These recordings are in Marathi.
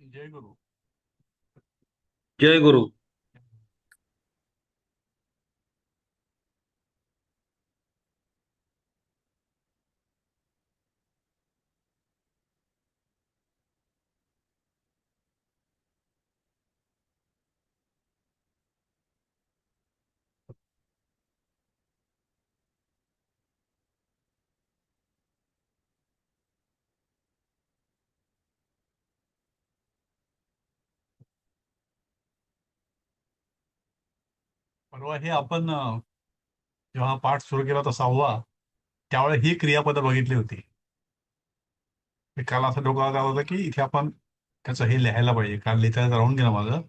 जय गुरु. जय गुरु. परवा हे आपण जेव्हा पाठ सुरू केला होता 6वा, त्यावेळेस ही क्रियापदं बघितली होती. मी काल असं डोक्यात आलं होतं की इथे आपण त्याचं हे लिहायला पाहिजे. काल लिहिता राहून गेलं माझं.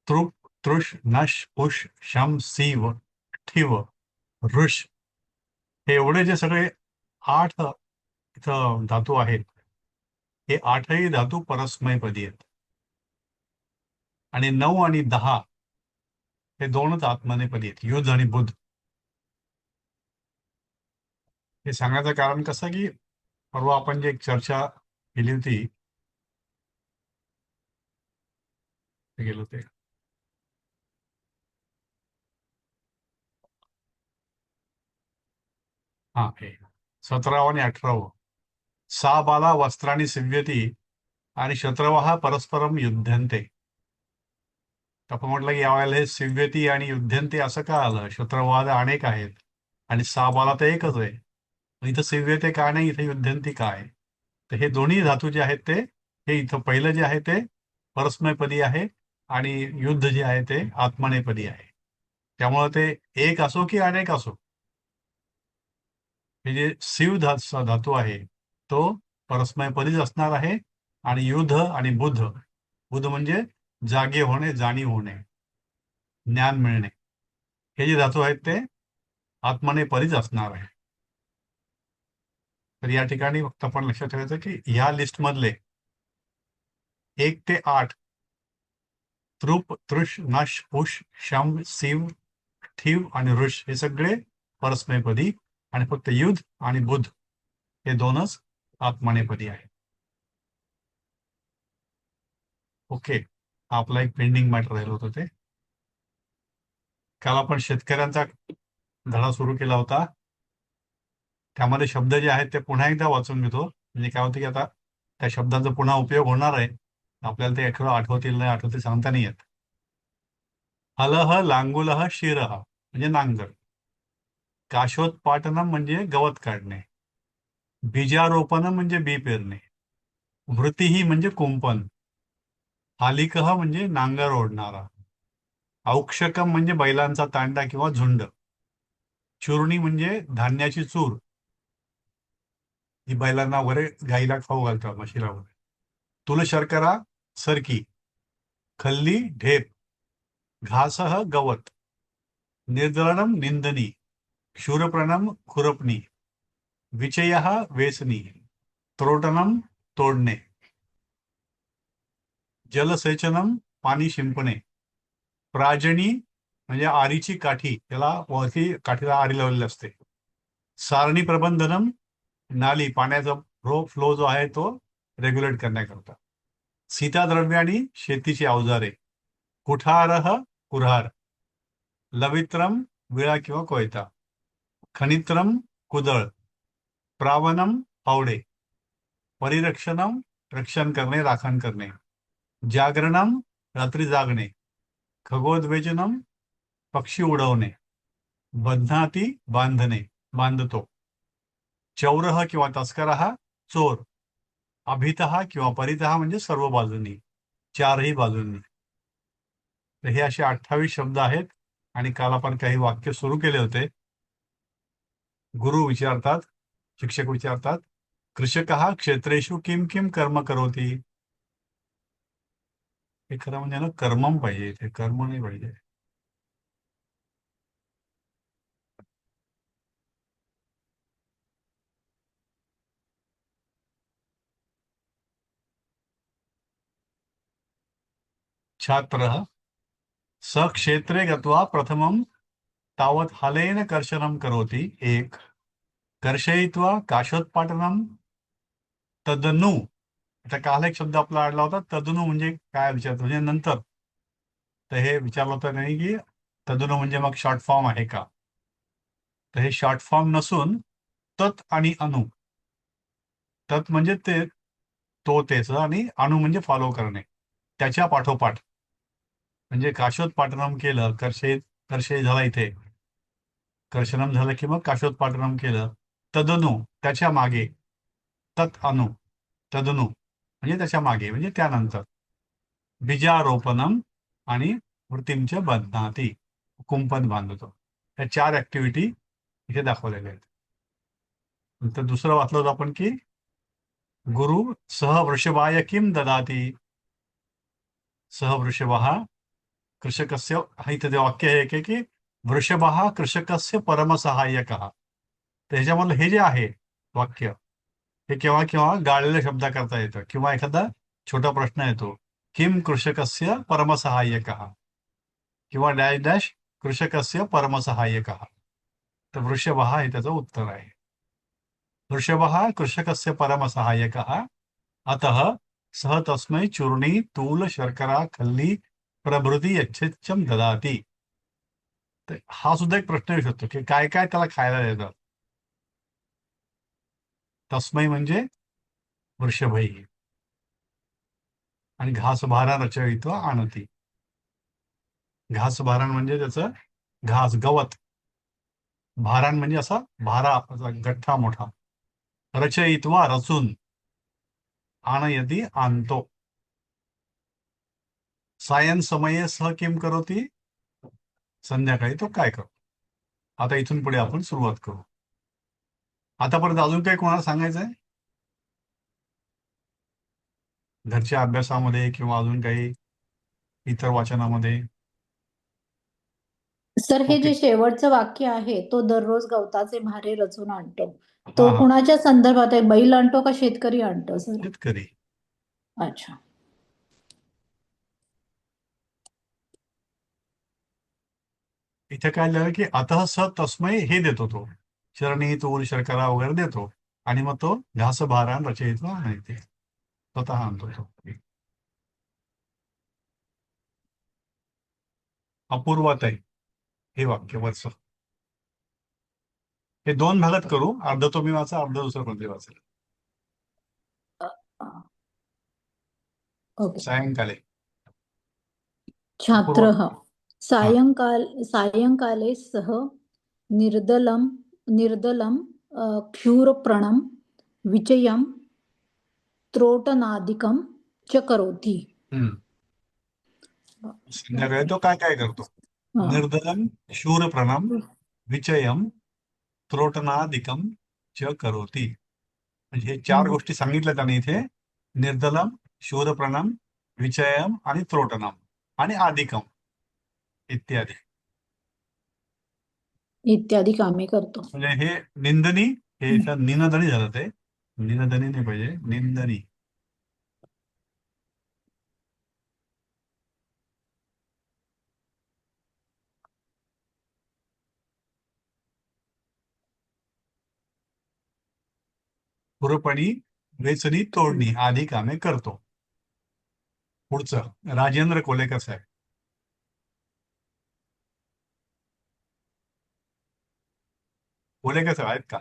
तृप, तृष, नश, पुष, शम, सीव, ठिव, ऋष, हे एवढे जे सगळे 8 इथं धातू आहेत, हे 8ही धातू परस्मैपदी आहेत. आणि 9 आणि 10 हे दोनच आत्मनेपदी आहेत, युध आणि बुध. हे सांगायचं कारण कसं की परवा आपण जे एक चर्चा केली होती, ते गेलो ते हा हे 17वं आणि 18वं. सा बाला वस्त्राणी सिव्यती आणि शत्रवः परस्परम युध्यन्ते. तर आपण म्हटलं की यावेळेला हे सिव्यती आणि युध्यन्ते असं का आलं? शत्रवाद अनेक आहेत आणि सा बाला तर एकच आहे. मग इथं सिव्यते का नाही, इथं युध्यंती का आहे? तर हे दोन्ही धातू जे आहेत ते, हे इथं पहिलं जे आहे ते परस्मैपदी आहे आणि युद्ध जे आहे ते आत्मनेपदी आहे. त्यामुळे ते एक असो की अनेक असो, हे जे शिव धातू आहे तो परस्मैपदीच असणार आहे. आणि युध आणि बुध, बुध म्हणजे जागे होणे, जाणीव होणे, ज्ञान मिळणे, हे जे धातू आहेत ते आत्मनेपदीच असणार आहे. तर या ठिकाणी फक्त आपण लक्षात ठेवायचं की ह्या लिस्ट मधले 1 ते 8 तृप, तृष, नश, पुष, शम, शिव, ठिव आणि ऋष हे सगळे परस्मैपदी आणि फक्त युध आणि बुध हे दोनच आत्मनेपदी आहे. ओके. आपला एक पेंडिंग मॅटर राहिलं होतं ते. काल आपण शेतकऱ्यांचा धडा सुरू केला होता. त्यामध्ये शब्द जे आहेत ते पुन्हा एकदा वाचून घेतो, म्हणजे काय होतं की आता त्या शब्दांचा पुन्हा उपयोग होणार आहे. आपल्याला ते खरं आठवतील नाही आठवतील सांगता नाही येत. हलह लांगुलह शिरह म्हणजे नांगर. काशोत्पाटनम म्हणजे गवत काढणे. बीजारोपण म्हणजे बी पेरणे. वृतीही म्हणजे कुंपण. हालिकह म्हणजे नांगर ओढणारा. औक्षकम म्हणजे बैलांचा तांडा किंवा झुंड. चुरणी म्हणजे धान्याची चूर, ही बैलांना वगैरे गाईला खाऊ घालतात, म्हशीला वगैरे. तुलशर्करा सरकी. खल्ली ढेप. घासह गवत. निर्दळनम निंदनी. क्षुरप्रणम खुरपणी. विचयः वेचणी. त्रोटनम तोडणे. जलसेचनम पाणी शिंपणे. प्राजणी म्हणजे आरीची काठी, त्याला वरती काठीला आरी लावलेली असते. सारणी प्रबंधनम नाली, पाण्याचा फ्लो जो आहे तो रेग्युलेट करण्याकरता. सीताद्रव्य आणि शेतीची अवजारे. कुठारह कुऱ्हाड. लवित्रम विळा किंवा कोयता. खनित्रम कुदळ. प्रावनम फावडे. परिरक्षणम रक्षण करणे, राखण करणे. जागरणम रात्री जागणे. खगोद्वेजनम पक्षी उडवणे. बध्नाती बांधणे, बांधतो. चौरह किंवा तस्करः चोर. अभितः किंवा परितः म्हणजे सर्व बाजूंनी, चारही बाजूंनी. तर हे असे 28 शब्द आहेत. आणि काल आपण काही वाक्य सुरू केले होते. गुरु विचारतात, शिक्षक विचारतात, कृषकः क्षेत्रेषु किम किम कर्म करोति. हे खरं म्हणजे ना कर्मम पाहिजे, इथे कर्म नाही पाहिजे. छात्रः सक्षेत्रे गत्वा प्रथमं तावत् हलेन कर्षणं करोति. एक. कर्षयित्वा काशोत्पाटनं तदनु आता काल एक शब्द आपला आडला होता, तदनु म्हणजे काय विचारतो, म्हणजे नंतर. तर हे विचारलं होतं नाही की तदनु म्हणजे मग शॉर्ट फॉर्म आहे का. तर हे शॉर्ट फॉर्म नसून तत आणि अनु. तत म्हणजे ते, तो तेच, आणि अनु म्हणजे फॉलो करणे, त्याच्या पाठोपाठ. म्हणजे काशोत्पाटनम केलं, कर्षे झाला इथे, कर्षणम झालं की मग काशोत्पाटनम केलं. तदनु त्याच्या मागे, तत अनु, तदनु म्हणजे त्याच्या मागे म्हणजे त्यानंतर. बीजारोपणम आणि वृत्तींच्या बंधनाती, कुंपण बांधतो. या 4 ऍक्टिव्हिटी इथे दाखवलेल्या आहेत. नंतर दुसरं वाचलं होतं आपण की गुरु सह वृषभाय किम ददाती. सह वृषभः कृषकस्य, इथं ते वाक्य आहे की वृषभः कृषकस्य परमसहाय्यकः. त्याच्यामधलं हे जे आहे वाक्य, हे केव्हा केव्हा गाळलेल्या शब्दा करता येतं, किंवा एखादा छोटा प्रश्न येतो, किम कृषकस्य परमसहाय्यकः, किंवा डॅश डॅश कृषकस्य परमसहाय्यकः. तर वृषभः हे त्याचं उत्तर आहे. वृषभः कृषकस्य परमसहाय्यकः, अतः सह तस्मै चूर्णी तूल शर्करा खल्ली प्रभृती यच्छेच्छम ददाती. तर हा सुद्धा एक प्रश्न येऊ शकतो की काय काय त्याला खायला देतात. तस्मै म्हणजे वृषभई, आणि घास भारा रचयित्वा आणती. घास भारण म्हणजे त्याचं घास, गवत. भारान म्हणजे असा भारा, असा गठ्ठा मोठा. रचयित्वा रचून, आणयती आणतो. सायं समये सह किम करोती, संध्याकाळी तो काय करतो. आता इथून पुढे आपण सुरुवात करू. आतापर्यंत अजून काही कोणाला सांगायचं आहे घरच्या अभ्यासामध्ये किंवा अजून काही इतर वाचनामध्ये? सर, हे ओके. जे शेवटचं वाक्य आहे, तो दररोज गवताचे भारे रचून आणतो, तो हा हा, कुणाच्या संदर्भात आहे? बैल आणतो का शेतकरी आणतो सर? शेतकरी. अच्छा. इथे काय झालं की अतः स तस्मै हे देतो, तो चरणी तूर शर्करा वगैरे देतो, आणि मग तो घास भारान रचयित्वा आणते, स्वतः आणतो तो. अपूर्वात आहे हे वाक्य वरचं. हे 2 भागात करू, अर्ध तुम्ही वाचा, अर्ध दुसरं कोणते वाचेल. ओके. सायंकाले. अपूर्व. छात्रः हा. सायंकाले सः निर्दलं निर्दलं क्षूरप्रणं विचयं त्रोटनादिकं च करोति. संध्याकाळी तो काय काय करतो. हा. निर्दलं शूरप्रणम विचयम त्रोटनादिकम च करोती. म्हणजे हे 4 गोष्टी सांगितल्या त्याने इथे. निर्दलम, शूरप्रणम, विचयम आणि त्रोटनम, आणि आदिकम इत्यादी. इत्यादी कामे करतो. म्हणजे हे निंदनी, हे इथं निनदनी झालं, ते निनदनी नाही पाहिजे, निंदनी. खुरपणी, वेचणी, तोडणी आदी कामे करतो. पुढचं राजेंद्र कोलेकर साहेब. कोलेकर साहेब आहेत का?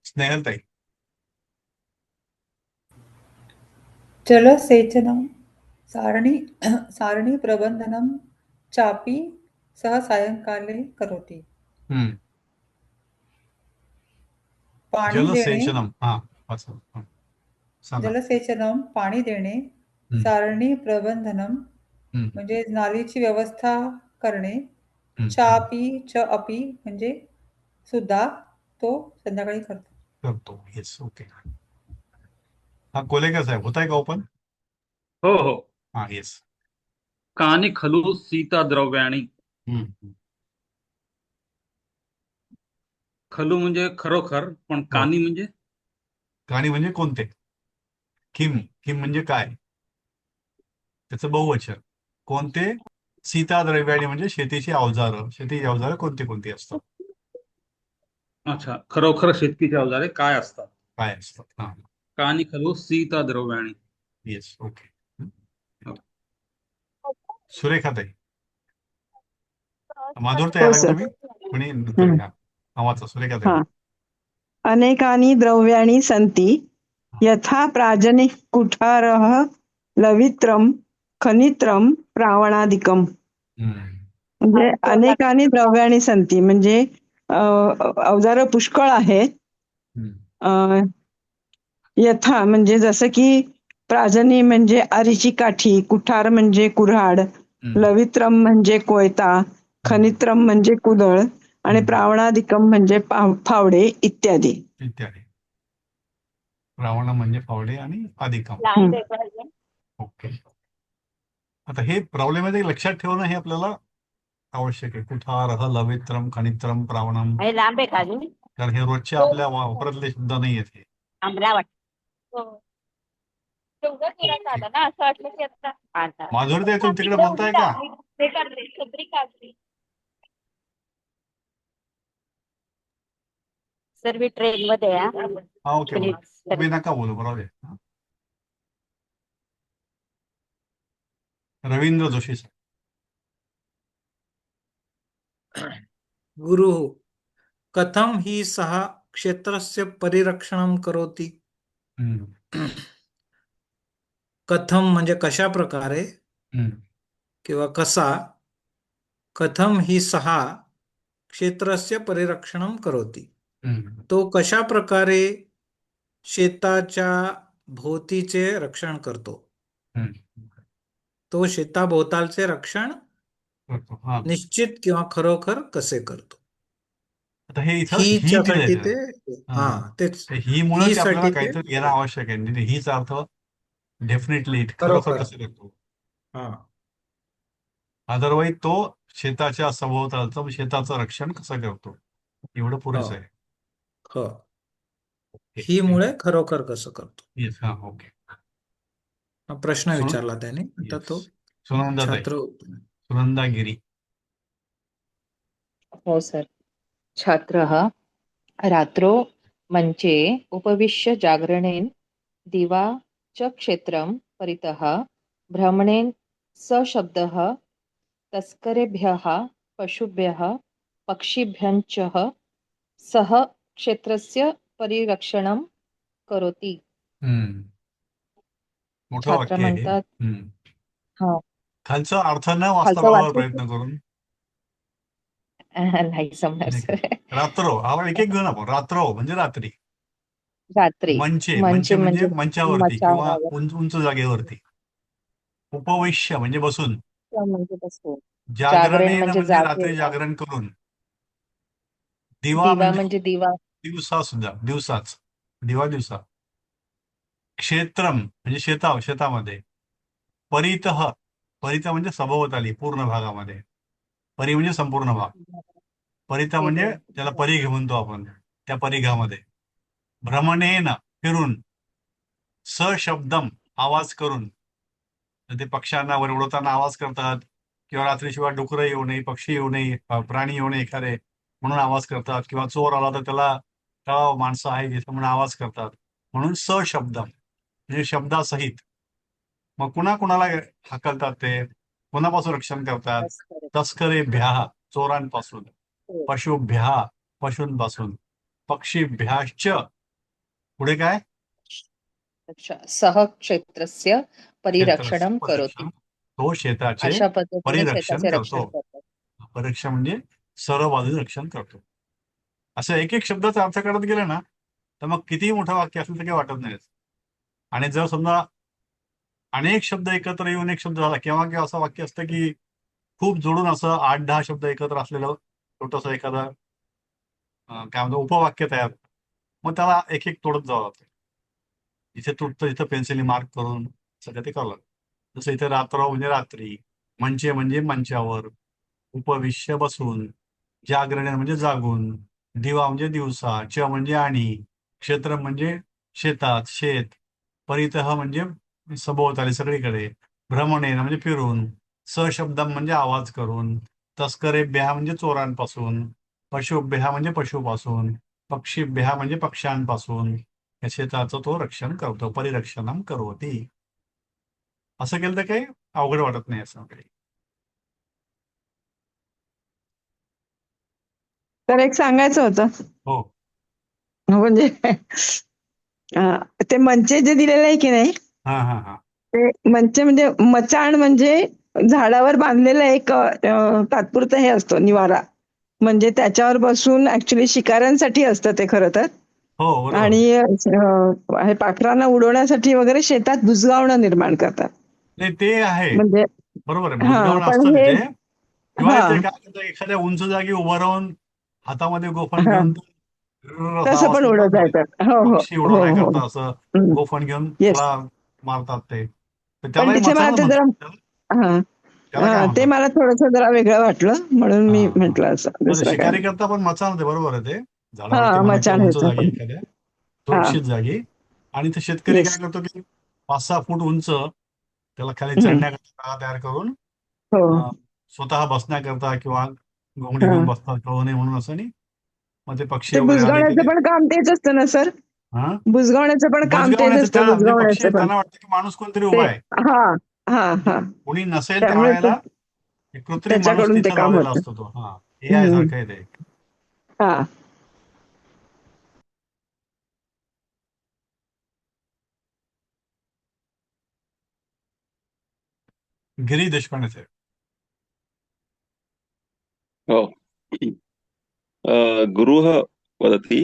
स्नेहलताई. जलसेचनं सारणी सारणी प्रबंधनं चापि सः सायंकाले करोति. हम्म. पाणी देणे, जलसेचनम. हा, वाचा. हा, सांगा. जलसेचनं पाणी देणे, हम्म, सारणी प्रबंधनं हम्म, म्हणजे नालीची व्यवस्था करणे, हम्म, चापी च अपि म्हणजे सुद्धा तो संध्याकाळी करतो. करतो. Yes, okay. हा, कोलेकर साहेब होत आहे का ओपन? हो हो. हा, येस. कानि खलु सीताद्रव्याणि. खलू म्हणजे खरोखर, पण हो. कानी म्हणजे काणी म्हणजे कोणते. किम, किम म्हणजे काय, त्याचं बहुवचन. कोणते. सीता द्रव्याणी म्हणजे शेतीची अवजारं. शेतीची अवजारं कोणती कोणती असतात. अच्छा, खरोखर शेतकीची अवजारे काय असतात. काय असतात? हा, कानि खलु सीता द्रव्याणी. Yes, okay. सुरेखाताई, माधुरताई हो आला का सर. तुम्ही? कोणी नंतर हं. घ्या. आवाज सुरेखाताई. हा. अनेकानि द्रव्याणि सन्ति यथा प्राजनिक कुठारः लवित्रम खनित्रम प्रावणादिकम. हम्म. म्हणजे अनेकानि द्रव्याणि सन्ति म्हणजे अवजार पुष्कळ आहेत. हम्म. अ, यथा म्हणजे जसं की प्राजनी म्हणजे आरीची काठी, कुठार म्हणजे कुऱ्हाड, हम्म. लवित्रम म्हणजे कोयता, खनित्रम म्हणजे कुदळ आणि हम्म. प्रावणादिकम म्हणजे फावडे इत्यादी. इत्यादी. रावण म्हणजे फावडे आणि अधिकम. हं. ओके. आता हे प्रॉब्लेम आहे ते लक्षात ठेवणं हे आपल्याला आवश्यक आहे. कुठार, लवित्रम, खनित्रम, प्रावणम. लांब आहे का अजून? कारण हे रोजच्या आपल्या वापरातले शब्द नाही आहेत हे. आंबला वाटतं. तेवढं फिरत ओके. आलं ना, असं वाटलं की आता माधुरताई, तुम्ही तिकडे बोलताय का? ते करते छत्री काढली. सर मी ट्रेन मध्ये आहे, हा. हा, ओके. बोला. प्लीज. तुम्ही नका बोलू, बरोबर आहे. हा. रवींद्र जोशी सर. गुरुः कथं हि सः क्षेत्रस्य परिरक्षणं करोति? हम्म. कथं म्हणजे कशा प्रकारे हम्म. किंवा कसा, कथं हि सः क्षेत्रस्य परिरक्षणं करोति. हम्म. तो कशा प्रकारे शेताच्या भोवतीचे रक्षण करतो. हम्म. तो शेताभोवतालचे रक्षण करतो. हा. निश्चित किंवा खरोखर कसे करतो. आता हे इथं ही हीच्यासाठी दिलंय ते हा. तेच ते ही मुळे ते आपल्याला हीसाठी ते काहीतरी घेणं आवश्यक आहे. म्हणजे हीच अर्थ डेफिनेटली खरोखर खरोखर. कसं करतो. हा अदरवाईज तो शेताच्या सभोवतालचं शेताचं रक्षण कसं करतो एवढं पुरेसं आहे. हो. ओके. ही मुळे खरोखर कसं करतो. येस. हा, ओके. हा प्रश्न सुन- विचारला त्याने. आता येस. तो सुनंदाताई, छात्र सुनंदागिरी. हो सर. छात्रः रात्रौ मञ्चे उपविश्य जागरणेन दिवा च क्षेत्रं परितः भ्रमणेन सशब्दः तस्करेभ्यः पशुभ्यः पक्षिभ्यश्च सह क्षेत्रस्य परिरक्षणं करोति. हम्म. मोठं छात्र वाक्य आहे हे. म्हणतात, हम्म. हा खालचा अर्थ न वाचता खालचं बघायला वाचू प्रयत्न करून. नाही समजणार नाही का? सर. रात्रो आपण एक एक घेऊन आपण. रात्रो म्हणजे रात्री. रात्री मंचे, म्हणजे मंचे म्हणजे म्हणजे मंचावरती किंवा मचावर उंच उंच जागेवरती. उपविश्य म्हणजे बसून. म्हणजे बसून. जागरण जागरणेन म्हणजे म्हणजे रात्री जागेवर. जागरण करून. दिवा दिवा म्हणजे म्हणजे दिवा. दिवसा सुद्धा, दिवसाच. दिवा दिवसा. क्षेत्रम म्हणजे शेतामध्ये. परितः, परित म्हणजे सभोवताली पूर्ण भागामध्ये. परी म्हणजे संपूर्ण भाग. परित म्हणजे त्याला परिघ म्हणतो आपण, त्या परिघामध्ये. भ्रमणेन फिरून. सशब्दम आवाज करून. तर ते पक्ष्यांना वरवडताना आवाज करतात किंवा रात्रीशिवाय डुकरं येऊ नये, पक्षी येऊ नये, प्राणी येऊ नये एखादे म्हणून आवाज करतात किंवा चोर आला तर त्याला माणसं आहे तिथे म्हणून आवाज करतात. म्हणून सशब्दम म्हणजे शब्दासहित. मग कुणाला हाकलतात ते, कोणापासून रक्षण करतात? तस्करेभ्यः चोरांपासून, पशुभ्यः पशूंपासून, पक्षीभ्याश्च पुढे काय? सह क्षेत्रस्य क्षेत्राचं परिरक्षणं करोति. परिरक्षण. तो शेताचे अशा पद्धतीने परिरक्षण शेताचे करतो. रक्षण करतात. परिरक्षण म्हणजे सर्व बाजूने रक्षण करतो. असं एक एक शब्दाचा अर्थ करत गेलं ना तर मग कितीही मोठं वाक्य असेल तर काही वाटत नाही. आणि जर समजा अनेक शब्द एकत्र येऊन एक शब्द झाला, केव्हा असं वाक्य असतं की खूप जोडून असं 8-10 शब्द एकत्र असलेलं छोटंसं एखादं काय म्हणतो उपवाक्य तयार. मग त्याला एक एक तोडत जावं लागतं. इथे तुटतं इथं पेन्सिली मार्क करून सगळं ते करावं लागतं. जसं इथे रात्र म्हणजे रात्री, मंचे म्हणजे मंचावर, उपविश्य बसून, जागरण म्हणजे जागून, दिवा म्हणजे दिवसा, च म्हणजे आणि, क्षेत्र म्हणजे शेतात शेत, परितः म्हणजे सभोवताली सगळीकडे, भ्रमणे म्हणजे फिरून, सशब्दम म्हणजे आवाज करून, तस्करेभ्यः म्हणजे चोरांपासून, पशुभ्यः म्हणजे पशुपासून, पक्षीभ्यः म्हणजे पक्ष्यांपासून, या शेताचं तो रक्षण करतो. परिरक्षणम करोति. असं केलं तर काही अवघड वाटत नाही असं काही. तर एक सांगायचं होतं हो. म्हणजे ते मंचे जे दिलेलं आहे की नाही, हा हा हा. ते मंचे म्हणजे मचाण म्हणजे झाडावर बांधलेलं एक तात्पुरतं हे असतो निवारा. म्हणजे त्याच्यावर बसून ऍक्च्युली शिकाऱ्यांसाठी असतं ते खरं तर. हो बरोबर आहे. आणि हे पाखरांना उडवण्यासाठी वगैरे शेतात बुजगावणं निर्माण करतात. नाही ते आहे, म्हणजे बरोबर आहे. हा बुजगावणं पण असतं हे तिथे. शिवाय हा ते काय करतं, एखाद्या उंच जागी उभं राहून हातामध्ये गोफण हा घेऊन असा तसं आवाज पण करतात उडवता ना, येतात. हो हो पक्षी हो हो. उडवण्याकरता असं गोफण घेऊन येस. त्याला मारतात ते. तर पण त्यालाही तिथे मला मचाणच ते जरा म्हणतात. त्याला हा त्याला काय ते म्हणतात? मला थोडंसं जरा वेगळं वाटलं म्हणून हा मी हा. म्हटलं असं म्हणजे दुसरं काय. शिकारी करता पण मचाण होते, बरोबर आहे. ते हा झाडावरती म्हणा किंवा मचाण उंच ह्याचं जागी पण. एखाद्या हा सुरक्षित जागी. आणि ते शेतकरी काय येस. करतो की 5-6 फूट उंच त्याला खाली चढण्याकरता जागा तयार करून हो स्वतः बसण्याकरता किंवा घोंगडी हा घेऊन बसतात कळू नये म्हणून असं नाही. मग ते पक्षी ते वगैरे आले की बुजगावण्याचं ते पण काम तेच असतं ना सर. हा बुजगावण्याचं पण काम तेच बुजगावण्याचं असतं. त्या म्हणजे पक्षी बुजगावण्याचं पण त्यांना वाटतं की माणूस कोणतरी ते उभा आहे. हा हा हा कोणी नसेल त्यामुळे त्यावेळेला एक कृत्रिम माणूस त्याच्याकडून ते तिथं काम लावलेला होतं. असतो तो. हा AI सारखं आहे ते. हा गिरीश देशपांडे साहेब. हो. गुरुः वदति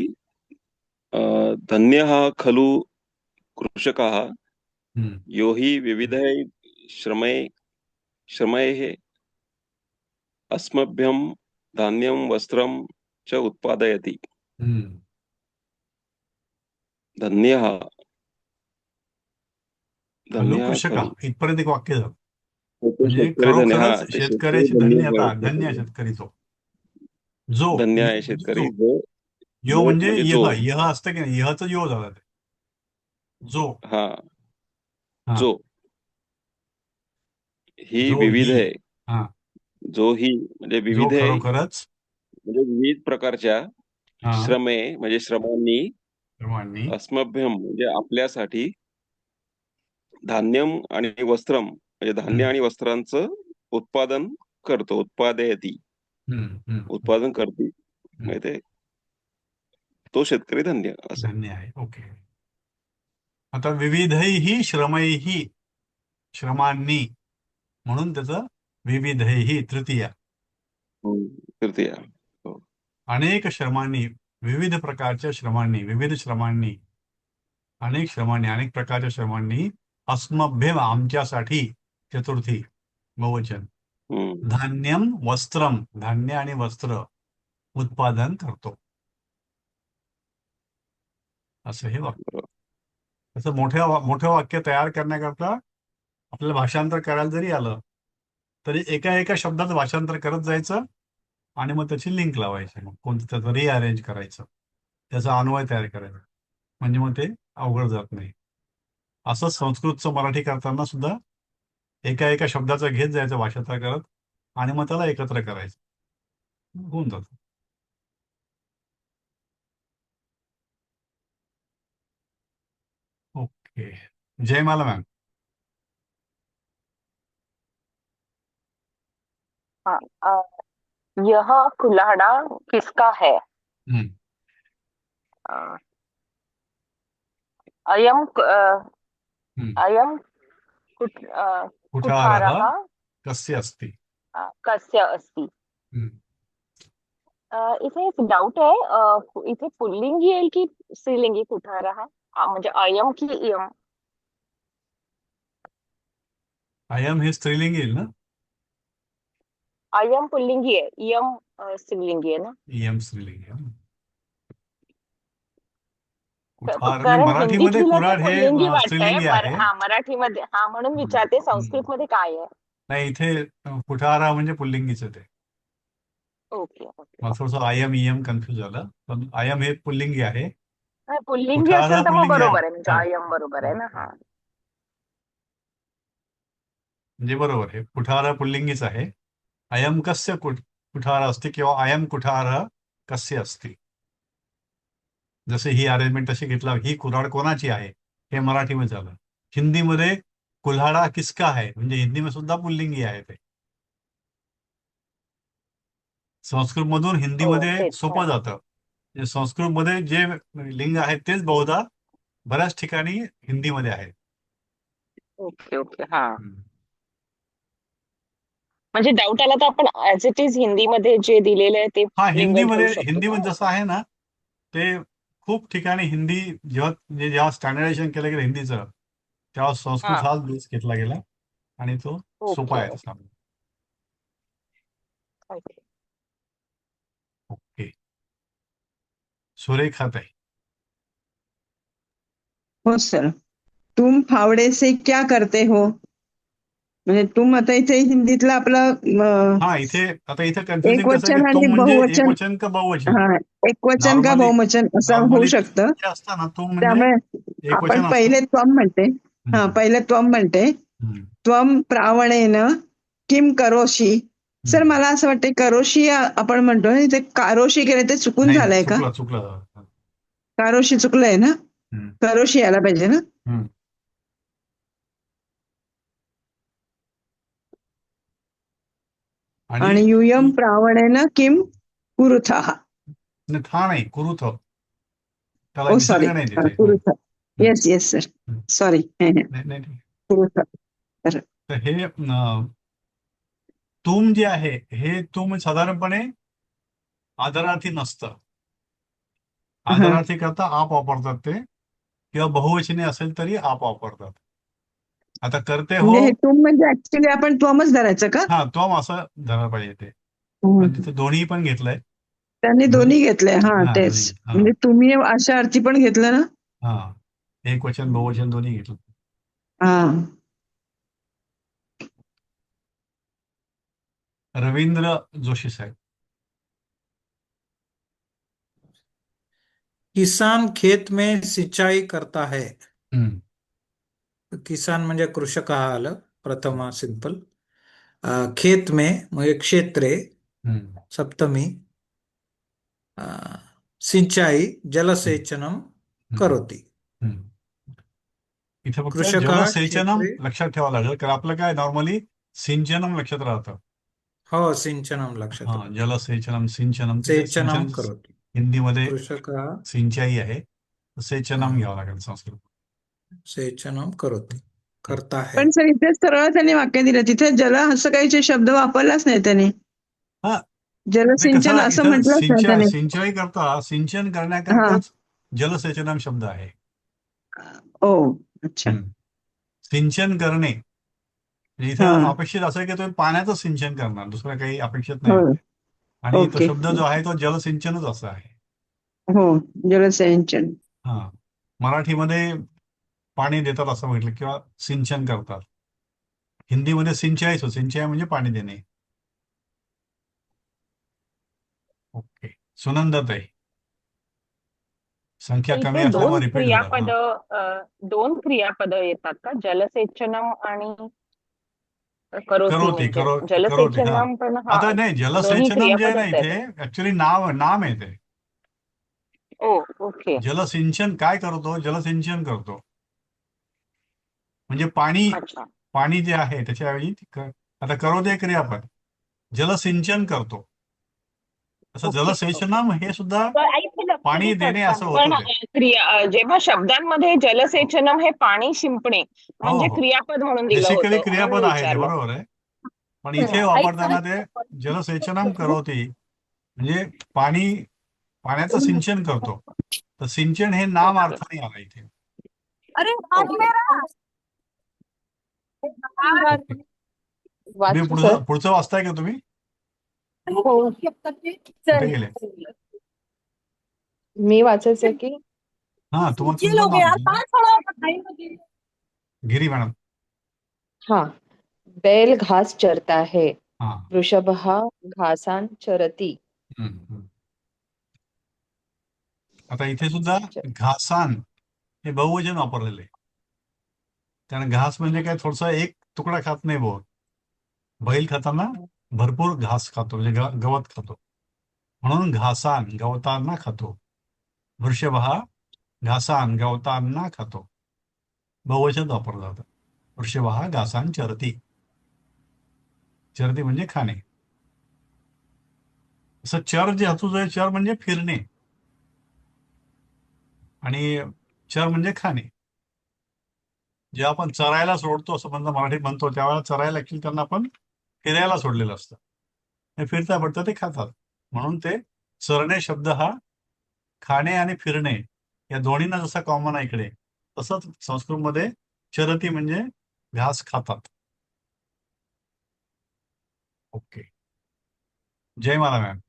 धन्यः खलु कृषकः हम्म. यो हि विविधैः श्रमैः अस्मभ्यं धान्यं वस्त्रं च उत्पादयति. हम्म. धन्यः खलू धन्यः कृषका खलु इथपर्यंत एक वाक्य झालं. तो म्हणजे शेतकरी धन्य, हा खरोखरच ते शेतकरी शेतकऱ्याची धन्यता, धन्य आहे शेतकरी तो. जो धन्य आहे म्हणजे शेतकरी जो जो यो म्हणजे म्हणजे जो यह यह असतं की नाही, यहचं यो झालं ते. जो हा हा जो ही जो विविध ही आहे. हा जो ही म्हणजे जो विविध आहे, खरोखरच म्हणजे विविध प्रकारच्या हा श्रमे म्हणजे श्रमांनी सर्वांनी अस्मभ्यम म्हणजे आपल्यासाठी धान्यम आणि वस्त्रम म्हणजे धान्य आणि वस्त्रांचं उत्पादन करतो. उत्पादयती उत्पादन करते. माहिती तो शेतकरी धन्य असं. धन्य आहे. ओके. आता विविधैही श्रमैही श्रमांनी म्हणून त्याचं विविधैही तृतीया. तृतीय. अनेक श्रमांनी, विविध प्रकारच्या श्रमांनी, विविध श्रमांनी, अनेक श्रमांनी, अनेक प्रकारच्या श्रमांनी अस्मभ्यम आमच्यासाठी चतुर्थी बहुवचन धान्यम वस्त्रम धान्य आणि वस्त्र उत्पादन करतो. असं हे वाक्य. असं मोठं वाक्य तयार करण्याकरता आपल्याला भाषांतर करायला जरी आलं तरी एका एका शब्दाचं भाषांतर करत जायचं आणि मग त्याची लिंक लावायची. मग कोणतं त्याचं रिअरेंज करायचं, त्याचा अन्वय तयार करायचा. म्हणजे मग ते अवघड जात नाही. असं संस्कृतचं मराठी करताना सुद्धा एका एका शब्दाचं घेत जायचं भाषांतर करत आणि मग त्याला एकत्र करायचं, होऊन जातं. ओके. जयमाला मॅम. हाँ, यह कुल्हाड़ा किसका है? हम्म. अ, अयम अयम कुठारः कुठारः कस्य अस्ति. कस्य अस्ति? हम्म. इथे एक डाऊट आहे. इथे पुल्लिंगी येईल की स्त्रीलिंगी कुठारः? म्हणजे अयम की इयम? अयम हे स्त्रीलिंग येईल ना. अयम पुल्लिंगी आहे, इयम स्त्रीलिंगी आहे ना. इयम स्त्रीलिंग आहे. कुठार नाही, कारण हिंदीत मराठीमध्ये लिहिलं तर कुऱ्हाड हे पुल्लिंगी वाटतंय. स्त्रीलिंगी आहे. मराठीमध्ये म्हणून विचारते, संस्कृत मध्ये काय आहे? नाही, इथे कुठारा म्हणजे पुल्लिंगीचं ते. ओके मला थोडंसं आयम इयम कन्फ्युज झालं, पण आयम हे पुल्लिंगी आहे. पुल्लिंगी कुठारा असेल तर मग पुल्लिंगी आहे. बरोबर आहे, म्हणजे हो. अयम बरोबर आहे ना. हा म्हणजे बरोबर आहे. कुठार पुल्लिंगीच आहे. अयम कस्य कुठार असते किंवा अयम कुठार कस्य असते. जसे ही अरेंजमेंट तशी घेतला, ही कुऱ्हाड कोणाची आहे हे मराठीमध्ये झालं. हिंदीमध्ये कुल्हाडा किसका है म्हणजे हिंदीमध्ये सुद्धा पुल्लिंगी आहे ते. संस्कृतमधून हिंदीमध्ये तेच. सोपं जातं. म्हणजे संस्कृतमध्ये जे लिंग आहेत तेच बहुधा बऱ्याच ठिकाणी हिंदीमध्ये आहेत. ओके ओके हा म्हणजे डाऊट आला तर आपण ऍज इट इज हिंदीमध्ये जे दिलेलं आहे ते हा लिंग घेऊ शकतो हिंदीमध्ये का? जसं आहे ना ते खूप ठिकाणी हिंदी जेव्हा स्टँडर्डायझेशन केलं गेलं हिंदीचं तेव्हा संस्कृत हा हा बेस घेतला गेला आणि तो सोपा ओके आहे तसा. ओके. ओके. सुरेखाताई. हो सर. तुम फावडे से क्या करते हो म्हणजे तुम आता इथे हिंदीतलं आपलं हा इथे कन्फ्युजिंग एक कसं आहे की वचन आणि तुम म्हणजे बहुवचन एकवचन का बहुवचन. हा एकवचन का नॉर्मली बहुवचन असं होऊ शकतं. जे असतं ना तुम म्हणजे त्यामुळे एकवचन आपण असतं. पहिले त्वम म्हणते. हा हम्म, पहिले त्वम म्हणते. हम्म, त्वम प्रावणेन किम करोशी. सर हम्म. मला असं वाटतं करोशी आपण म्हणतो ना ते कारोशी केलं ते चुकून नाही झालंय का? चुकलं. कारोशी चुकलंय ना? हम्म, करोशी यायला पाहिजे ना? हम्म. आणि युयम प्रावणेन किम कुरुथः. था नाही कुरुथ त्याला ओ विसर्ग सॉरी नाही तिथे. कुरुथ. येस येस सर हम्म. सॉरी नाही. कुरुथ. तर हे तुम जे आहे हे तुम साधारणपणे आदरार्थी नसतं. आदरार्थी करता आप वापरतात ते किंवा बहुवचनी असेल तरी आप वापरतात. आता करते हो म्हणजे हे तुम म्हणजे ऍक्च्युली आपण त्वमच धरायचं का? हा त्वम असं धरायला पाहिजे ते. हम्म. पण तिथे दोन्ही पण घेतलंय. त्यांनी दोन्ही घेतलंय हा हा, तेच दोन्ही. हा. म्हणजे तुम्ही अशा अर्थी पण घेतलं ना. हा एक वचन बहुवचन दोन्ही घेतलं. हा रवींद्र जोशी साहेब. किसान खेत में सिंचाई करता है. हम्म, किसान म्हणजे कृषक हा आलं प्रथमा सिंपल. खेत में म्हणजे क्षेत्रे हम्म, सप्तमी. सिंचाई जलसेचनम हम्म, करोति. हम्म. इथे फक्त कृषकः जलसेचनम क्षेत्रे लक्षात ठेवावं लागेल कारण आपलं काय नॉर्मली सिंचनम लक्षात राहतं. हो सिंचनम लक्षात हा राहतं. जलसेचनम सिंचनम तिथे सेचनम सिंचन करोति. हिंदीमध्ये कृषकः सिंचाई आहे. सेचनम हा. घ्यावं लागेल संस्कृत. सेचनम करोति करता है. पण सर इथे सरळ त्यांनी वाक्य दिलं तिथे जल असं काही शब्द वापरलाच नाही त्यांनी. हा ते जलसिंचन कसं असं इथं म्हटलंच नाही त्याने. सिंचाई करता सिंचन हा करण्याकरताच जलसेचनम शब्द आहे. ओ अच्छा हम्म. सिंचन करणे म्हणजे हा इथं अपेक्षित असं आहे की तुम्ही पाण्याचं सिंचन करणार दुसरं काही अपेक्षित नाही हो होते. आणि तो ओके शब्द जो आहे तो जलसिंचनच असा आहे. हो जलसिंचन. हा मराठीमध्ये पाणी देतात असं म्हटलं किंवा सिंचन करतात. हिंदीमध्ये सिंचाई म्हणजे पाणी देणे. ओके. सुनंदाताई. संख्या कमी इथे असल्यामुळे रिपीट झालं. दोन क्रियापद येतात का जलसेचनम आणि करोती करोती म्हणजे करोती हा जलसेचनम पण हा आता नाही दोन्ही जलसेचनम जे आहे ना क्रियापदच इथे आहेत. ऍक्च्युली नाम आहे ते. ओ ओके जलसिंचन काय करतो जलसिंचन करतो म्हणजे अच्छा पाणी जे आहे त्याच्याऐवजी आता करोते क्रियापद जलसिंचन करतो. असं ओके ओके. जलसेचनम हे सुद्धा तर ऐकलं पाणी देणे असं पण होतं ते. जेव्हा शब्दांमध्ये जलसेचनम हे पाणी शिंपणे हो म्हणजे हो क्रियापद म्हणून दिलं बेसिकली होतं म्हणून क्रियापद आहे ते विचारलं. बरोबर आहे. पण इथे वापरताना ते जलसेचनम करोती म्हणजे पाण्याचं सिंचन करतो. तर सिंचन हे नाम ओके अर्थाने आला इथे. Okay okay. तुम्ही वाचू सर. पुढचं वाचताय का तुम्ही हो कुठे गेले. मी वाचायचं की हा तुमचं नाव गिरी मॅडम. हाँ, बैल घास चरता है, हा वृषभः घासान चरति. हम्म. आता इथे सुद्धा घासान हे बहुवचन वापरलेले आहे. कारण घास म्हणजे काय थोडसा एक तुकडा खात नाही बहुत. बैल खाताना भरपूर घास खातो म्हणजे गवत खातो म्हणून घासान गवतांना खातो. वृषभ हा घासान गवतांना खातो. बहुवचन वापरलं जातं. वृषभ हा घासान चरती. चरती म्हणजे खाणे. असं चर जे धातू जो आहे, चर म्हणजे फिरणे आणि चर म्हणजे खाणे. जेव्हा आपण चरायला सोडतो असं मराठीत म्हणतो, त्यावेळेला चरायला ऍक्च्युली त्यांना आपण फिरायला सोडलेलं असतं. हे फिरता पडतं ते खातात. म्हणून ते चरणे शब्द हा खाणे आणि फिरणे या दोन्हींना जसा कॉमन आहे इकडे, तसंच संस्कृतमध्ये चरती म्हणजे घास खातात. ओके. जयमाला मॅम.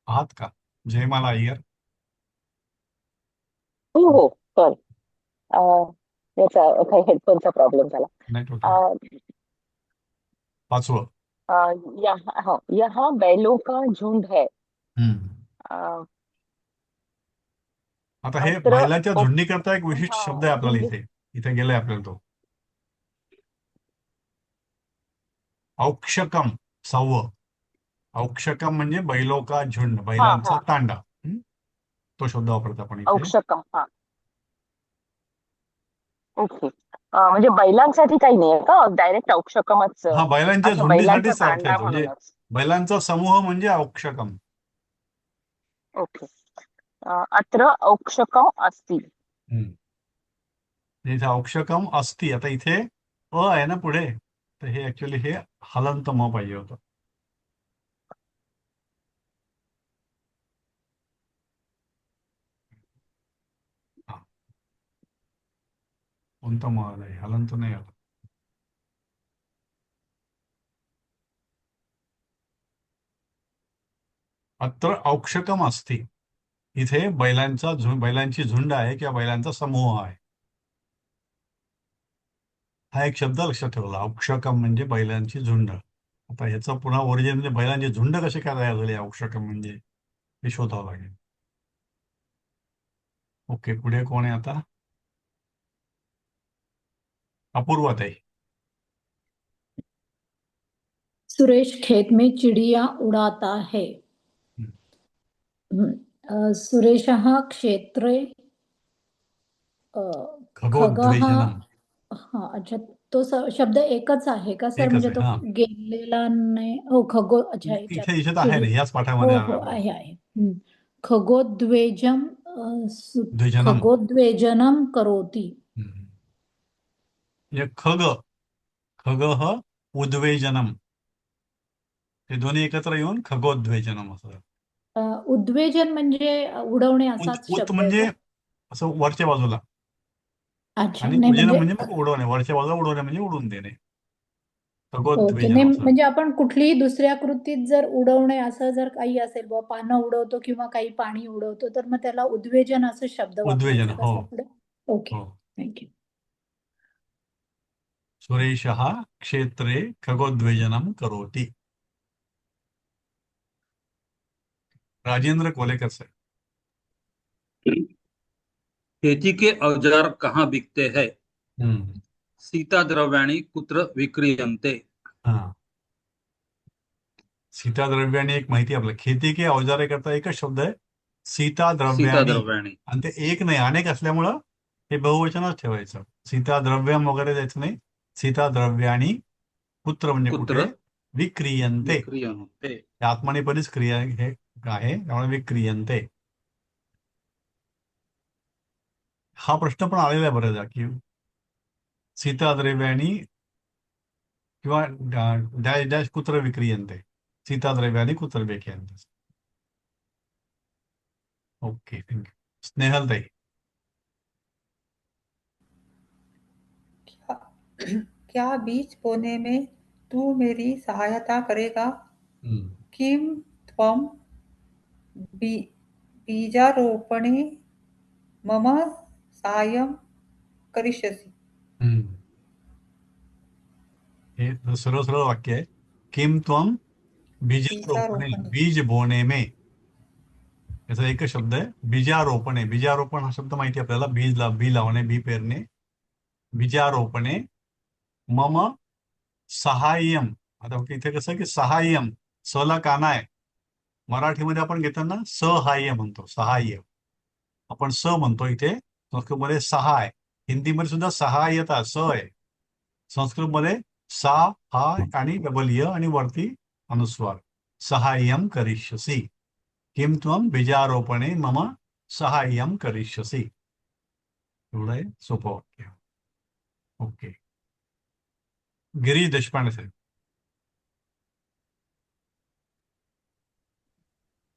आहात का? जयमाला अय्यर. हो हो सॉरी, याचा काही हेडफोनचा प्रॉब्लेम झाला. नेटवर्क. अ, 5वं. यहाँ बैलों का झुंड है. अ, आता हे अत्र बैलाच्या औ- झुंडीकरता एक विशिष्ट हा, शब्द आहे आपल्याला झुंडी. इथे गेलाय आपल्याला तो. औक्षकम. 6वं. औक्षकम म्हणजे बैलो का झुंड, हा बैलांचा हा तांडा. तो शब्द वापरतो आपण इथे. औक्षकम. हा ओके. म्हणजे बैलांसाठी काही नाही का, डायरेक्ट औक्षकमच? हा, बैलांच्या अच्छा, बैलांचा झुंडीसाठीच अर्थ तांडा येतो. म्हणजे म्हणूनच. बैलांचा समूह म्हणजे औक्षकम. ओके. अत्र औक्षकम अस्ति. इथे औक्षकम असती. आता इथे अ आहे ना पुढे, तर हे ऍक्च्युली हे हलंत म पाहिजे होतं. हा. कोणतं म आलंय? हलंत नाही आलं. अत्र औक्षकम असती. इथे बैलांची झुंड आहे किंवा बैलांचा समूह आहे. हा एक शब्द लक्षात ठेवला. औक्षकम म्हणजे बैलांची झुंड. आता ह्याचं पुन्हा ओरिजिन म्हणजे बैलांची झुंड कशी काय तयार झाली औक्षकम म्हणजे, हे शोधावं लागेल. ओके, पुढे कोण आहे आता? अपूर्वाताई. सुरेश खेत में चिड़िया उड़ाता है. सुरेशः क्षेत्रे खगः. खगोद्वेजनम. हा, अच्छा, तो शब्द एकच आहे का सर? एकच म्हणजे आहे. तो हा, गेलेला नाही. हो, खगो, अच्छा, इथे ह्याच्यात इथे आहे ना, याच पाठामध्ये हो आहे हो, आपल्याला. आहे आहे. खगोद्वेजम द्विजनम. खगोद्वेजनम करोति. म्हणजे खगः उद्वेजनम, हे दोन्ही एकत्र येऊन खगोद्वेजनम असं. उद्वेजन म्हणजे उडवणे असाच उत शब्द आहे म्हणजे का? असं वरच्या बाजूला, अच्छा, आणि नाही उजेन म्हणजे म्हणजे मग उडवणे, वरच्या बाजूला उडवणे म्हणजे उडवून देणे. ओके, नाही खगोद्वेजनम असं. म्हणजे आपण कुठलीही दुसऱ्या कृतीत जर उडवणे असं जर काही असेल, बुवा पानं उडवतो किंवा काही पाणी उडवतो, तर मग त्याला उद्वेजन असं शब्द उद्वेजन. वापरायचा का हो सर पुढे? ओके, हो. थँक्यू. सुरेशः क्षेत्रे खगोद्वेजनम करोति. राजेंद्र कोलेकर सर. खेती के औजार कहाँ बिकते हैं? हम्म. सीता द्रव्याणि कुत्र विक्रीयन्ते? हा, सीता द्रव्याणी एक माहिती आपल्याला. खेती के अवजारे करता एकच शब्द आहे, सीता सीता द्रव्याणी. द्रव्याणि. आणि ते एक नाही, अनेक असल्यामुळं हे बहुवचनच ठेवायचं. सीता द्रव्यम वगैरे द्यायचं नाही. सीता द्रव्याणी कुत्र म्हणजे कुत्र कुठे, विक्रियन्ते. विक्रीयन्ते. हे आत्मनेपदीच क्रिया हे आहे, त्यामुळे विक्रियन्ते. हा प्रश्न पण आलेला आहे बऱ्याचदा की सीता द्रव्याणी किंवा डॅश डॅश कुत्र विक्रियन्ते, सीता द्रव्याणी कुत्र विक्रियन्ते. Okay, thank you. स्नेहलताई. क्या बीज बोने में तू मेरी सहायता करेगा? किम त्वं बीजारोपणे मम साहाय्यं करिष्यसि? हे सरळ सरळ वाक्य आहे. किम त्वम बीजारोपणे, बीजारोपणे. बीज बोने में, याचा एकच शब्द आहे बीजारोपणे. बीजारोपण हा शब्द माहिती आहे आपल्याला, बी लावणे, बी पेरणे. बीजारोपणे मम सहाय्यम. आता इथे कसं की सहाय्यम, ला काना आहे. मराठीमध्ये आपण घेताना सहाय्य म्हणतो, सहाय्य. आपण म्हणतो इथे. संस्कृतमध्ये सहा आहे. हिंदीमध्ये सुद्धा सहाय्यता स आहे. संस्कृतमध्ये सा, हा आणि डबल य आणि वरती अनुस्वार. सहाय्यम करिष्यसि. किम त्वम बीजारोपणे मम सहाय्यम करिष्यसि. एवढं आहे, सोपं वाक्य. ओके. गिरीश देशपांडे साहेब.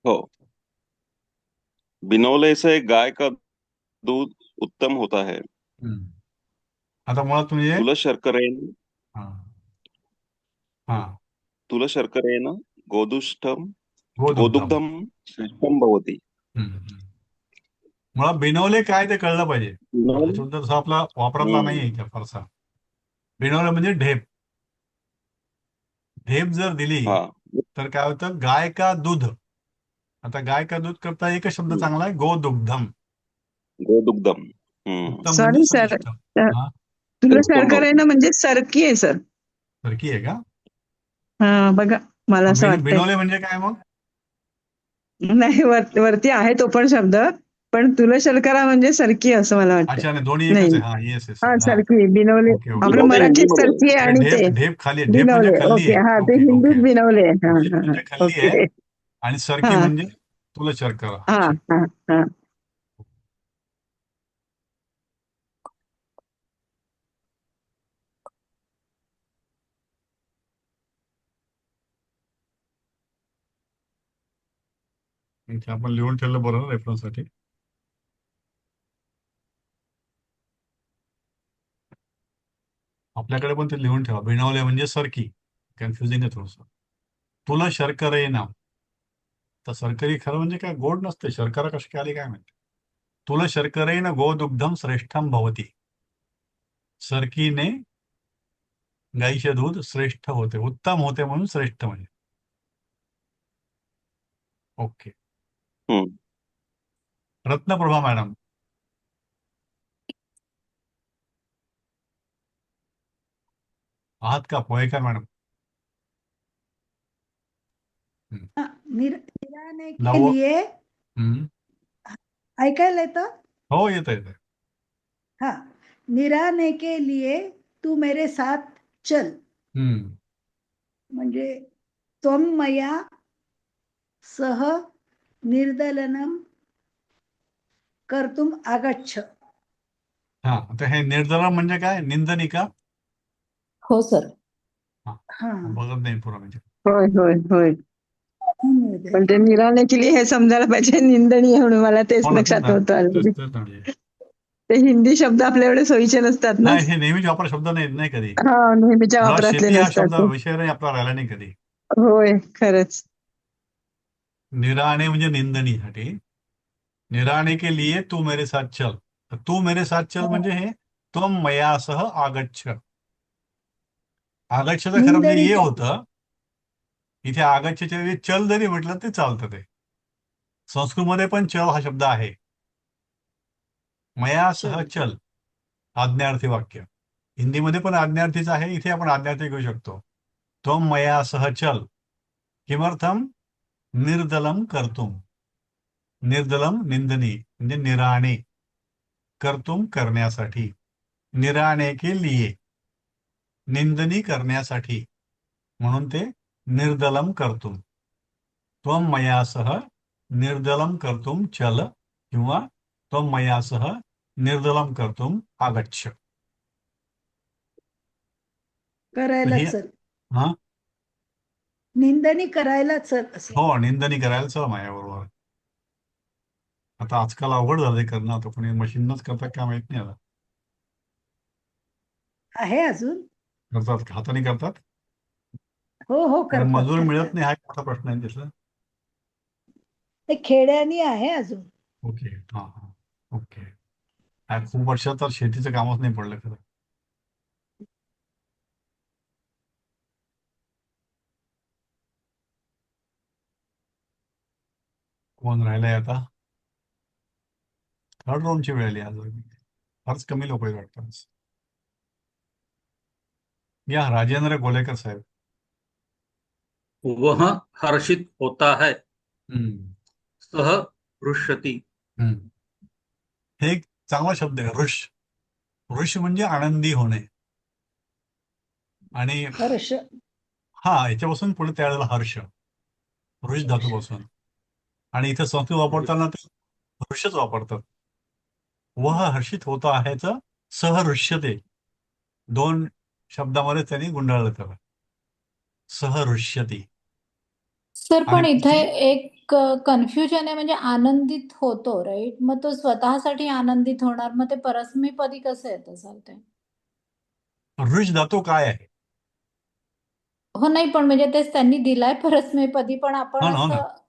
हो. बिनौले से गाय का दूध उत्तम होता है. आता मुळात म्हणजे तुलशर्करेण हा हा तुलशर्करेण गोदुष्टम गोदुग्धम. गोदुग्धम श्रेष्ठम भवति. मुळात बिनवले काय ते कळलं पाहिजे. हा बिनौले शब्द तसा आपला वापरातला नाही आहे फारसा. बिनवले म्हणजे ढेप. ढेप जर दिली हा. तर काय होतं, गाय का दूध. आता गाय का दूध करता एकच शब्द चांगला आहे, गोदुग्धम. गोदुग्धम. उत्तम म्हणजे सॉरी सर, श्रेष्ठ. हा तुला श्रेष्ठम शर्करा आहे भवति. ना म्हणजे सरकी आहे सर. सरकी आहे का? हा बघा, मला असं वाटतंय. बिनवले म्हणजे काय मग? नाही, वरती आहे तो पण शब्द, पण तुला शर्करा म्हणजे सरकी असं मला वाटतं. अच्छा, नाही दोन्ही नाही, एकच आहे. हा येस येस. हा हा सरकी बिनवले. Okay okay. आपलं बिनौले मराठीत हिंदीमध्ये आहे. सरकी आहे आणि ढेप ते ढेप खाली आहे. ढेप म्हणजे बिनवले. खाल्ली ओके, आहे. हा ते ओके ओके. हिंदीत बिनवले. हा ढेप हा म्हणजे खाल्ली आहे ओके. आणि सरकी हा म्हणजे तुला शर्करा. हा अच्छा. हा हा. इथे आपण लिहून ठेवलं बरं ना रेफरन्ससाठी. आपल्याकडे पण ते लिहून ठेवा. बिनवले म्हणजे सरकी. कन्फ्युजिंग आहे थोडस. तुला शर्करा ये ना. तर सरकरी खरं म्हणजे काय, गोड नसते. शर्करा कशी काय आली काय माहिती. तुला शर्करेन गोदुग्धम श्रेष्ठम भवती. सरकीने गाईचे दूध श्रेष्ठ होते, उत्तम होते, म्हणून श्रेष्ठ म्हणजे. ओके. हम्म. रत्नप्रभा मॅडम. आहात का पोहेकर मॅडम? निराने के नव लिए ऐकायला येतं? हो, येतं येतं. हाँ, निराने के लिए तू मेरे साथ चल. म्हणजे त्वम मया सह निर्दलनम कर्तुम आगच्छ. हा, आता हे निर्दलन म्हणजे काय, निंदनी का? हो सर. हा, हा बघत नाही पुरा म्हणजे. होय होय होय. पण ते निराने केली हे समजायला पाहिजे, निंदनीय म्हणून मला तेच हो ना, लक्षात नव्हतं तेच आलं. तेच म्हणजे. ते हिंदी शब्द आपल्या एवढे सोयीचे नसतात ना. नाही, हे नेहमीच वापर शब्द नाही कधी. हा, नेहमीच्या मुळात वापरातले शेती हा नसतात शब्द ते. विषय नाही आपला राहिला नाही कधी. होय, खरंच. निराणे म्हणजे निंदनीसाठी. निराणे के लिए तू मेरे साथ चल. तर तू मेरे साथ चल म्हणजे हे त्वम मयासह आगच्छ. आगच्छचं खरं म्हणजे ये निंदनीच्या होतं. इथे आगच्छच्या वेळी चल जरी म्हटलं ते चालतं. ते संस्कृतमध्ये पण चल हा शब्द आहे. मयासह चल, आज्ञार्थी वाक्य. हिंदीमध्ये पण आज्ञार्थीच आहे, इथे आपण आज्ञार्थी घेऊ शकतो. त्वम मयासह चल. किमर्थम? निर्दलम कर्तुम. निर्दलम निंदनी म्हणजे निराणे. कर्तुम करण्यासाठी. निराणे के लिए निंदनी करण्यासाठी, म्हणून ते निर्दलम कर्तुम. त्वम मयासह निर्दलम कर्तुम चल किंवा त्वम मयासह निर्दलम कर्तुम आगच्छ. करायला हे चल. हा निंदनी करायला चल असे. हो, निंदनी करायला चल माझ्याबरोबर. आता आजकाल अवघड झालंय करणं. आता कोणी मशीनच करतात काय माहित नाही. आता आहे अजून. करतात, हाताने करतात. हो हो, कारण करतात मजूर मिळत करतात. नाही हा एक मोठा प्रश्न आहे त्याचा. ते खेड्यानी आहे अजून. ओके. हा हा ओके. खूप वर्षात तर शेतीचं कामच नाही पडलं खरं. कोण राहिलंय आता? थर्ड राऊंडची वेळ आली आज. फारच कमी लोक आहेत वाटतं. या राजेंद्र गोलेकर साहेब. वह हर्षित होता है। हम्म, सह हृष्यति। हम्म. हे एक चांगला शब्द आहे, हृष. हृष म्हणजे आनंदी होणे. आणि हर्ष. याच्यापासून पुढे तयार झाला हर्ष, हृष धातूपासून. आणि इथं संस्कृत वापरताना ते हृषच वापरतात. वह हर्षित होता ह्याचं सहृष्यते, 2 शब्दामध्ये त्यांनी गुंडाळलं त्याला, सहृष्यती. सर आणि पण इथे एक कन्फ्युजन आहे, म्हणजे आनंदित होतो, राईट? मग तो स्वतःसाठी आनंदित होणार, मग ते परस्मैपदी कसं येतं सर ते? हृष धातू काय आहे? हो नाही, पण म्हणजे तेच त्यांनी दिलाय परस्मैपदी, पण आपण हो ना. असं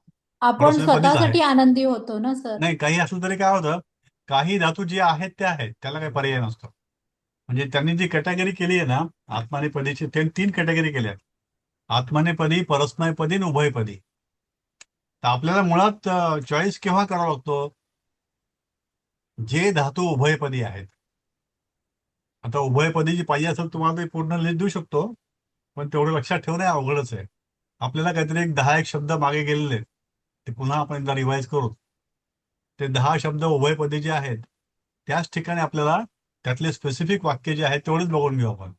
आपण परस्मैपदीच आहे. स्वतःसाठी आनंदी होतो ना सर? नाही, काही असलं तरी काय होतं, काही धातू जे आहेत ते आहेत, त्याला काही पर्याय नसतो. म्हणजे त्यांनी जी कॅटेगरी केली आहे ना आत्मानेपदीची, ते 3 कॅटेगरी केल्या आहेत: आत्मानेपदी, परस्मैपदी आणि उभयपदी. तर आपल्याला मुळात चॉईस केव्हा करावा लागतो? जे धातू उभयपदी आहेत. आता उभयपदीची पाहिजे असेल तुम्हाला ते पूर्ण लिस्ट देऊ शकतो, पण तेवढं लक्षात ठेवणं अवघडच आहे. आपल्याला काहीतरी एक 10 शब्द मागे गेलेले आहेत, ते पुन्हा आपण एकदा रिवाईज करू. ते 10 शब्द उभयपदी जे आहेत, त्याच ठिकाणी आपल्याला त्यातले स्पेसिफिक वाक्य जे आहेत तेवढेच बघून घेऊ आपण.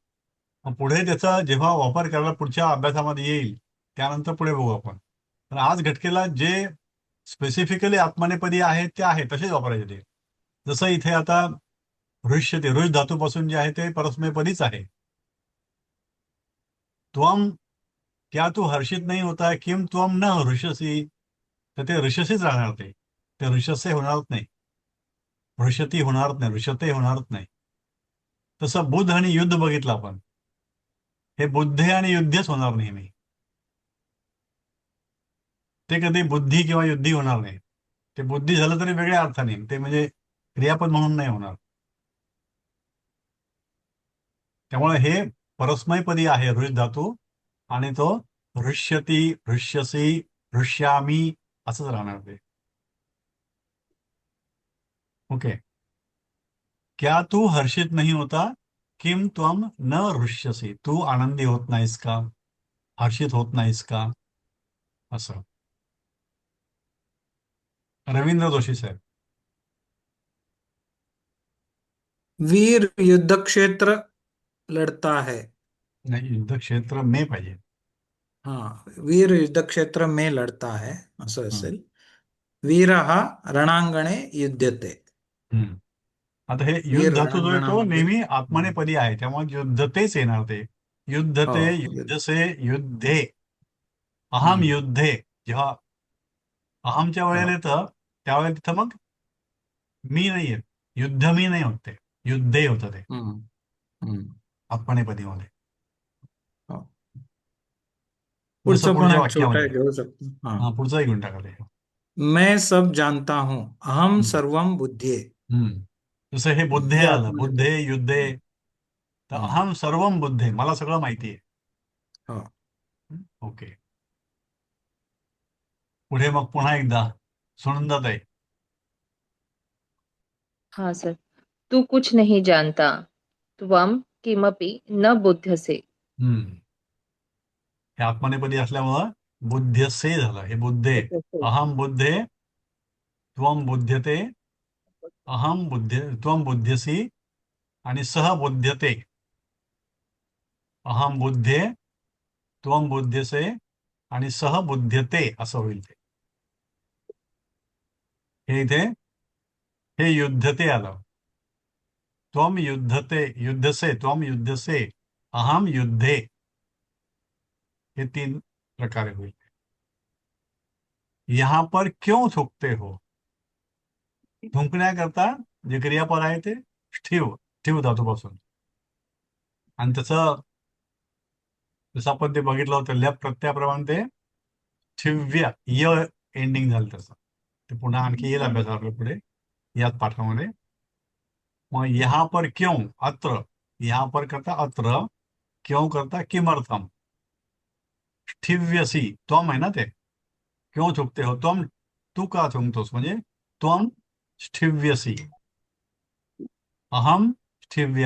मग पुढे त्याचा जेव्हा वापर करायला पुढच्या अभ्यासामध्ये येईल, त्यानंतर पुढे बघू आपण. पण आज घटकेला जे स्पेसिफिकली आत्मनेपदी आहेत ते आहे तसेच वापरायचे ते. जसं इथे आता हृष्य, ते हृष धातूपासून जे आहे ते परस्मैपदीच आहे. त्वम, क्या तू हर्षित नाही होता, किम त्वम न हृषसी, तर ते ऋषसीच राहणार. ते ऋषसे होणारच नाही, हृषती होणारच नाही, ऋषते होणारच नाही. तसं बुद्ध आणि युद्ध बघितलं आपण, हे बुद्धे आणि युद्धच होणार नेहमी. ते कधी बुद्धी किंवा युद्धी होणार नाही. ते बुद्धी झालं तरी वेगळ्या अर्थाने, ते म्हणजे क्रियापद म्हणून नाही होणार. त्यामुळे हे परस्मैपदी आहे हृष धातू, आणि तो हृष्यती, हृष्यसी, हृष्यामी असंच राहणार ते. ओके. क्या तू हर्षित नहीं होता, किम त्वम न हृष्यसी, तू आनंदी होत नाहीस का, हर्षित होत नाहीस का, असं. रवींद्र जोशी साहेब. वीर युद्ध क्षेत्र लढता है. नाही, युद्ध क्षेत्र में पाहिजे. हाँ, वीर युद्ध क्षेत्र में लढता है असं हं, असेल. वीरः रणांगणे युध्यते. हं. आता हे वीर युद्ध धातू जो आहे तो रणांगणामध्ये नेहमी आत्मनेपदी आहे, त्यामुळे युद्धतेच येणार ते. युद्धते, हो, युद्धसे, युद्धे, अहम हम्म, युद्धे. जेव्हा अहमच्या वेळेला हो, येतं त्यावेळेला तिथं मग मी नाही येत, युद्ध मी नाही होत, ते युद्धे होतं ते हम्म, हम्म, आत्मनेपदीमध्ये. हो. जसं पुढचं पण पुढच्या एक छोटा वाक्यामध्ये. घेऊ शकतो. हाँ, पुढचाही घेऊन टाका ते. मैं सब जानता हूँ, अहम हं, सर्वम बुद्धे. हं. जसं हे बुद्धे हे आलं, बुद्धे, आत्मनेपदी. युद्धे, तर हम्म, अहम सर्वम बुद्धे, मला सगळं माहिती आहे. हो. ओके. पुढे मग पुन्हा एकदा सुनंदाताई. हाँ सर. तू कुछ नहीं जानता. त्वम किमपि न बुध्यसे. हम्म. हे आत्मनेपदी असल्यामुळं बुद्धसे झालं, हे बुद्धे. बुध्यसे. अहम बुद्धे, त्वम बुध्यते, अहम बुद्ध्ये, त्वम बुध्यसी, आणि सह बुध्यते. अहम बुद्धे, त्वम बुध्यसे, आणि सह बुध्यते असं होईल ते. हे इथे हे युद्धते आलं. त्वम युद्धते, युद्धसे, त्वम युद्धसे, अहम युद्धे, हे 3 प्रकारे होईल. यहां पर क्यों थूकते हो, थुंकण्याकरता जे क्रियापद आहे ते ठिव धातूपासून. आणि त्याचं जसं आपण ते बघितलं होतं लेफ्ट प्रत्ययाप्रमाणे ते ठिव्य य एंडिंग झालं त्याचं. ते पुन्हा आणखी येईल अभ्यास आपल्या पुढे याच पाठामध्ये. मग यहाँ पर क्यों, अत्र, यहाँ पर करता अत्र, क्यों करता किमर्थम, ठिव्यसी, त्वम आहे ना ते, क्यों थुकते हो, त्वम, तू का थुंकतोस, म्हणजे त्वम ठिव्यसी, अहम ठिव्य